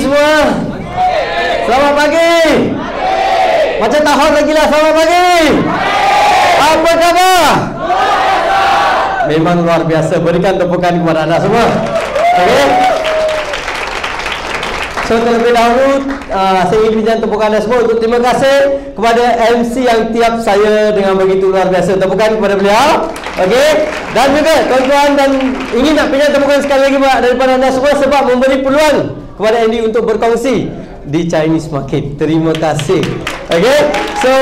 semua? Selamat pagi. Macam tak hot lagi lah. Selamat pagi. Apa khabar? Memang luar biasa. Berikan tepukan kepada anda semua. Okey. So terlebih dahulu saya ingin berikan tepukan anda semua untuk terima kasih kepada MC yang tiap saya dengan begitu luar biasa. Tepukan kepada beliau. Okey. Dan juga tuan-tuan dan ingin nak berikan tepukan sekali lagi daripada anda semua sebab memberi peluang kepada Andy untuk berkongsi di Chinese market. Terima kasih. Okey. So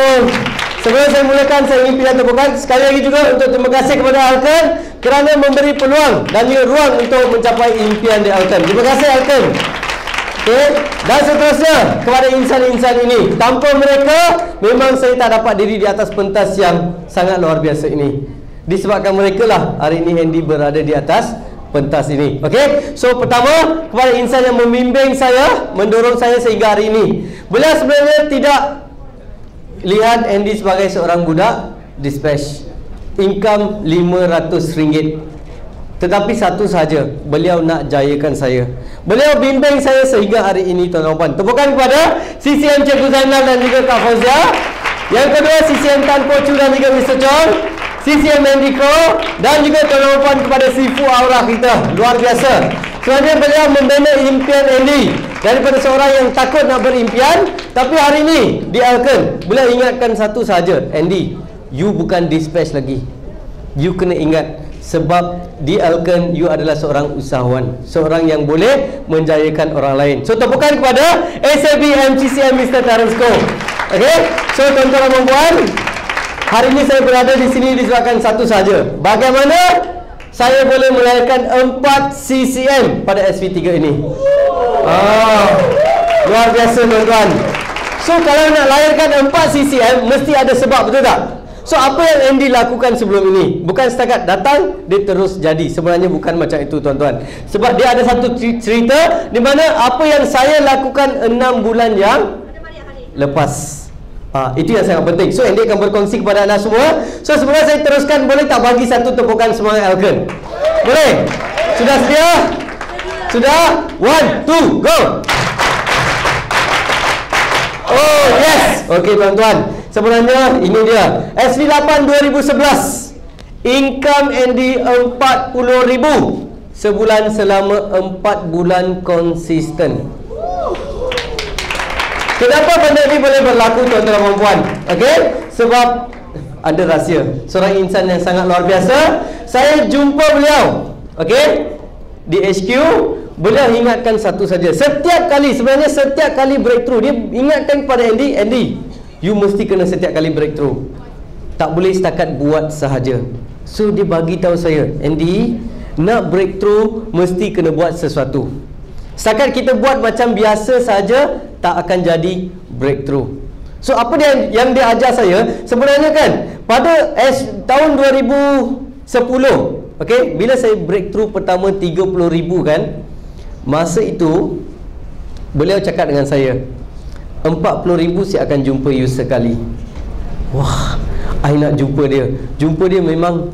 sebelum saya mulakan, saya ingin berikan tepukan sekali lagi juga untuk terima kasih kepada Alkan kerana memberi peluang dan juga ruang untuk mencapai impian di Alkan. Terima kasih Alkan. Okay. Dan seterusnya kepada insan-insan ini. Tanpa mereka memang saya tak dapat diri di atas pentas yang sangat luar biasa ini. Disebabkan mereka lah hari ini Andy berada di atas pentas ini. Okey. So pertama kepada insan yang membimbing saya, mendorong saya sehingga hari ini. Beliau sebenarnya tidak lihat Andy sebagai seorang budak dispatch. Income RM500. Tetapi satu sahaja, beliau nak jayakan saya. Beliau bimbing saya sehingga hari ini tuan-tuan. Tepukan kepada CCM Cikgu Zainal dan juga Kak Fauzia. Yang kedua CCM Tan Po Chu dan juga Mr. Chong, CCM Mendiko dan juga tuan-tuan kepada Sifu Aura kita. Luar biasa. Sebenarnya beliau membina impian Andy daripada seorang yang takut nak berimpian. Tapi hari ini di Alkan, beliau ingatkan satu sahaja, Andy, you bukan dispatch lagi. You kena ingat, sebab di Alkan you adalah seorang usahawan, seorang yang boleh menjayakan orang lain. So tepukan kepada SAB MCCM Mr. Terence Koh. Okey. So tuan-tuan dan puan, hari ini saya berada di sini disebabkan satu saja. Bagaimana saya boleh melahirkan 4 CCM pada SV3 ini. Luar biasa tuan-tuan. So kalau nak lahirkan 4 CCM mesti ada sebab, betul tak? So apa yang Andy lakukan sebelum ini? Bukan setakat datang, dia terus jadi. Sebenarnya bukan macam itu tuan-tuan. Sebab dia ada satu cerita di mana apa yang saya lakukan 6 bulan yang lepas. Itu yang sangat penting. So Andy akan berkongsi kepada anda semua. So sebelum saya teruskan, boleh tak bagi satu tepukan semangat Alkan? Boleh? Sudah sedia? Sudah? 1, 2, go! Oh yes. Okey tuan-tuan, sebenarnya ini dia SV8 2011. Income Andy 40,000 sebulan selama 4 bulan konsisten. Kenapa benda ni boleh berlaku tuan-tuan dan puan? Okey, sebab ada rahsia. Seorang insan yang sangat luar biasa. Saya jumpa beliau, okey, di HQ. Beliau ingatkan satu saja. Setiap kali, sebenarnya setiap kali breakthrough, dia ingatkan kepada Andy, Andy, you mesti kena setiap kali breakthrough. Tak boleh setakat buat sahaja. So dia bagi tahu saya, Andy, nak breakthrough mesti kena buat sesuatu. Setakat kita buat macam biasa saja, tak akan jadi breakthrough. So apa dia yang dia ajar saya? Sebenarnya kan pada tahun 2010, okey, bila saya breakthrough pertama 30,000 kan, masa itu beliau cakap dengan saya, 40,000 saya akan jumpa you sekali. Wah, I nak jumpa dia. Jumpa dia memang,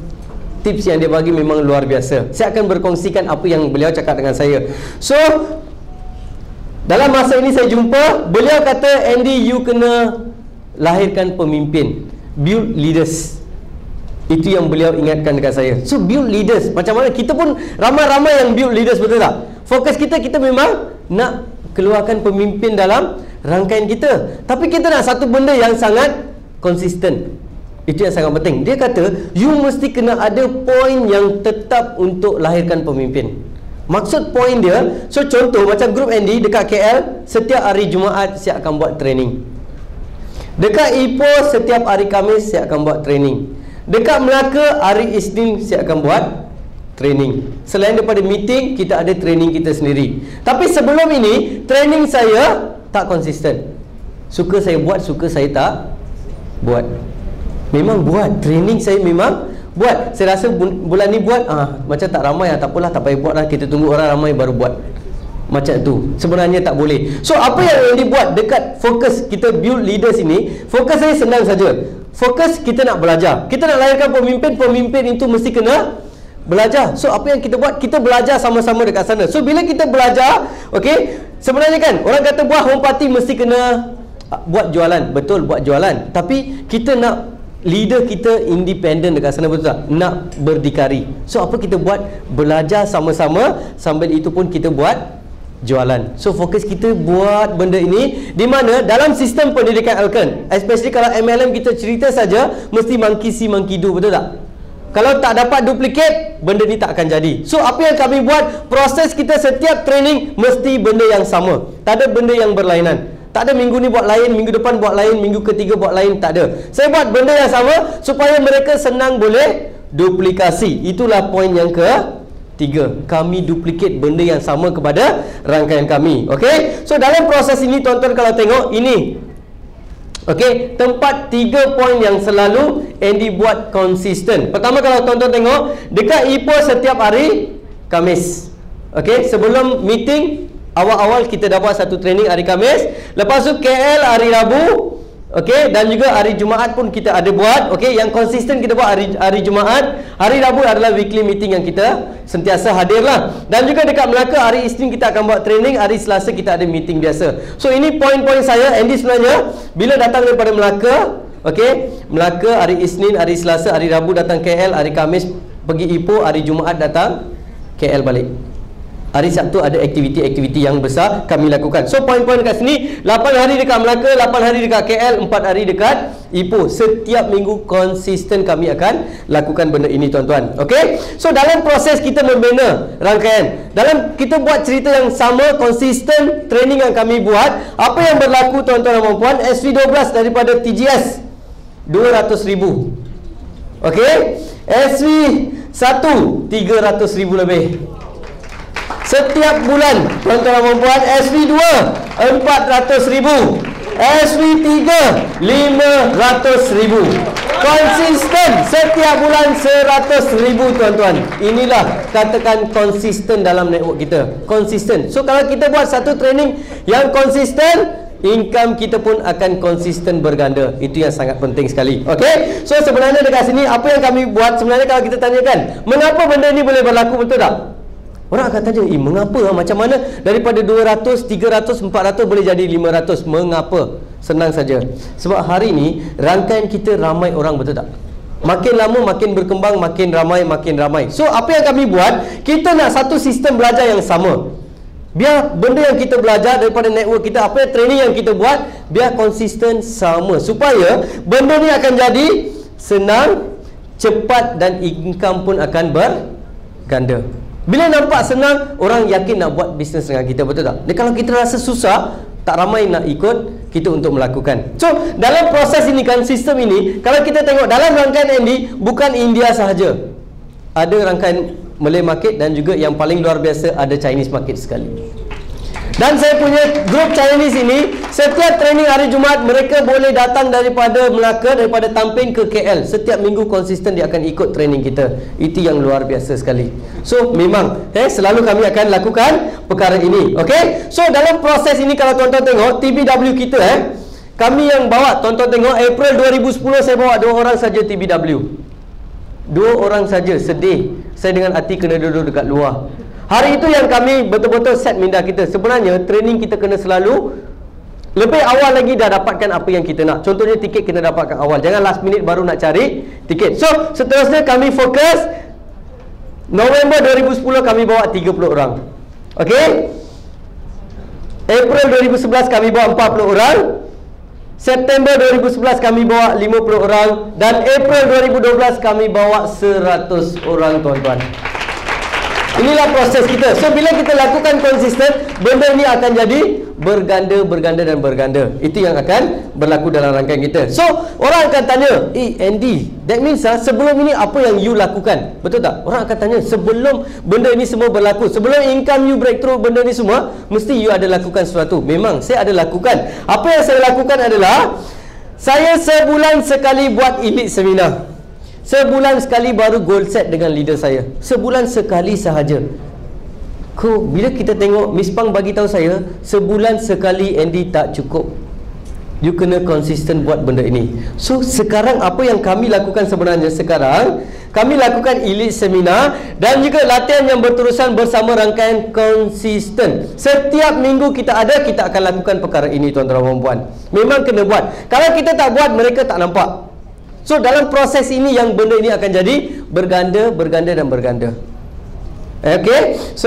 tips yang dia bagi memang luar biasa. Saya akan berkongsikan apa yang beliau cakap dengan saya. So dalam masa ini saya jumpa, beliau kata, Andy, you kena lahirkan pemimpin, build leaders. Itu yang beliau ingatkan dekat saya. So build leaders, macam mana? Kita pun ramai-ramai yang build leaders, betul tak? Fokus kita memang nak keluarkan pemimpin dalam rangkaian kita. Tapi kita nak satu benda yang sangat konsisten. Itu yang sangat penting. Dia kata, you mesti kena ada poin yang tetap untuk lahirkan pemimpin. Maksud poin dia, so contoh macam grup Andy dekat KL, setiap hari Jumaat saya akan buat training. Dekat Ipoh setiap hari Khamis saya akan buat training. Dekat Melaka hari Isnin saya akan buat training. Selain daripada meeting, kita ada training kita sendiri. Tapi sebelum ini, training saya tak konsisten. Suka saya buat, suka saya tak buat. Memang buat. Training saya memang buat. Saya rasa bulan ni buat, macam tak ramai, tak apalah, tak payah buat lah. Kita tunggu orang ramai baru buat. Macam tu. Sebenarnya tak boleh. So apa yang dibuat dekat fokus kita build leaders ini, fokus saya senang saja. Fokus kita nak belajar. Kita nak lahirkan pemimpin. Pemimpin itu mesti kena belajar. So apa yang kita buat? Kita belajar sama-sama dekat sana. So bila kita belajar, okey, Sebenarnya kan orang kata buat home party mesti kena buat jualan. Betul, buat jualan. Tapi kita nak leader kita independen dekat sana, betul tak? Nak berdikari. So apa kita buat? Belajar sama-sama, sambil itu pun kita buat jualan. So fokus kita buat benda ini, di mana dalam sistem pendidikan Alkan, especially kalau MLM kita cerita saja mesti monkey see monkey do, betul tak? Kalau tak dapat duplicate, benda ni tak akan jadi. So apa yang kami buat, proses kita setiap training mesti benda yang sama, tak ada benda yang berlainan. Tak ada minggu ni buat lain, minggu depan buat lain, minggu ketiga buat lain, tak ada. Saya buat benda yang sama supaya mereka senang boleh duplikasi. Itulah poin yang ketiga. Kami duplicate benda yang sama kepada rangkaian kami. Okey? So dalam proses ini tuan-tuan kalau tengok ini, okey, tempat 3 poin yang selalu Andy buat konsisten. Pertama kalau tuan-tuan tengok, dekat Ipoh setiap hari Khamis. Okey, sebelum meeting awal-awal kita dah buat satu training hari Khamis. Lepas tu KL hari Rabu. Okey, dan juga hari Jumaat pun kita ada buat. Okey, yang konsisten kita buat hari Jumaat. Hari Rabu adalah weekly meeting yang kita sentiasa hadir lah. Dan juga dekat Melaka hari Isnin kita akan buat training. Hari Selasa kita ada meeting biasa. So ini poin-poin saya. Andy sebenarnya bila datang daripada Melaka, okey, Melaka hari Isnin, hari Selasa, hari Rabu datang KL, hari Khamis pergi Ipoh, hari Jumaat datang KL balik. Hari Sabtu ada aktiviti-aktiviti yang besar kami lakukan. So poin-poin dekat sini, 8 hari dekat Melaka, 8 hari dekat KL, 4 hari dekat Ipoh. Setiap minggu konsisten kami akan lakukan benda ini tuan-tuan. Okey? So dalam proses kita membina rangkaian, dalam kita buat cerita yang sama, konsisten training yang kami buat, apa yang berlaku tuan-tuan dan puan-puan, SV12 daripada TGS 200,000. Okey? SV1 300,000 lebih. Setiap bulan tuan-tuan dan puan-puan, SV2 400,000, SV3 500,000. Konsisten setiap bulan 100,000 tuan-tuan. Inilah katakan konsisten dalam network kita. Konsisten. So kalau kita buat satu training yang konsisten, income kita pun akan konsisten berganda. Itu yang sangat penting sekali. Okey? So sebenarnya dekat sini apa yang kami buat, sebenarnya kalau kita tanyakan, mengapa benda ni boleh berlaku, betul tak? Orang akan tanya, mengapa? Macam mana daripada 200, 300, 400 boleh jadi 500? Mengapa? Senang saja. Sebab hari ini rangkaian kita ramai orang, betul tak? Makin lama makin berkembang, makin ramai. So apa yang kami buat, kita nak satu sistem belajar yang sama. Biar benda yang kita belajar daripada network kita, apa yang training yang kita buat, biar konsisten sama, supaya benda ni akan jadi senang, cepat, dan income pun akan berganda. Bila nampak senang, orang yakin nak buat bisnes dengan kita, betul tak? Dan kalau kita rasa susah, tak ramai nak ikut kita untuk melakukan. So dalam proses ini kan, sistem ini, kalau kita tengok dalam rangkaian Andy, bukan India sahaja, ada rangkaian Malay market, dan juga yang paling luar biasa ada Chinese market sekali. Dan saya punya grup Chinese ini, setiap training hari Jumaat, mereka boleh datang daripada Melaka, daripada Tampin ke KL. Setiap minggu konsisten dia akan ikut training kita. Itu yang luar biasa sekali. So memang selalu kami akan lakukan perkara ini. Okay? So dalam proses ini, kalau tuan-tuan tengok TBW kita, kami yang bawa, tuan-tuan tengok April 2010 saya bawa 2 orang saja TBW. 2 orang saja. Sedih. Saya dengan hati kena duduk dekat luar. Hari itu yang kami betul-betul set minda kita. Sebenarnya training kita kena selalu lebih awal lagi dah dapatkan apa yang kita nak. Contohnya tiket kena dapatkan awal. Jangan last minute baru nak cari tiket. So seterusnya kami fokus. November 2010 kami bawa 30 orang. Okey? April 2011 kami bawa 40 orang. September 2011 kami bawa 50 orang. Dan April 2012 kami bawa 100 orang tuan-tuan. Inilah proses kita. So bila kita lakukan konsisten, benda ni akan jadi berganda. Itu yang akan berlaku dalam rangkaian kita. So orang akan tanya, Andy, that means sebelum ini apa yang you lakukan? Betul tak? Orang akan tanya, sebelum benda ni semua berlaku, sebelum income you breakthrough benda ni semua, mesti you ada lakukan sesuatu. Memang saya ada lakukan. Apa yang saya lakukan adalah, saya sebulan sekali buat elite seminar. Sebulan sekali baru goal set dengan leader saya. Sebulan sekali sahaja. Bila kita tengok, Miss Pang bagi tahu saya, sebulan sekali Andy tak cukup. You kena konsisten buat benda ini. So sekarang apa yang kami lakukan sebenarnya sekarang, kami lakukan elite seminar dan juga latihan yang berterusan bersama rangkaian konsisten. Setiap minggu kita ada, kita akan lakukan perkara ini, tuan-tuan dan puan. Memang kena buat. Kalau kita tak buat, mereka tak nampak. So dalam proses ini yang benda ini akan jadi berganda, berganda dan berganda. Okay. So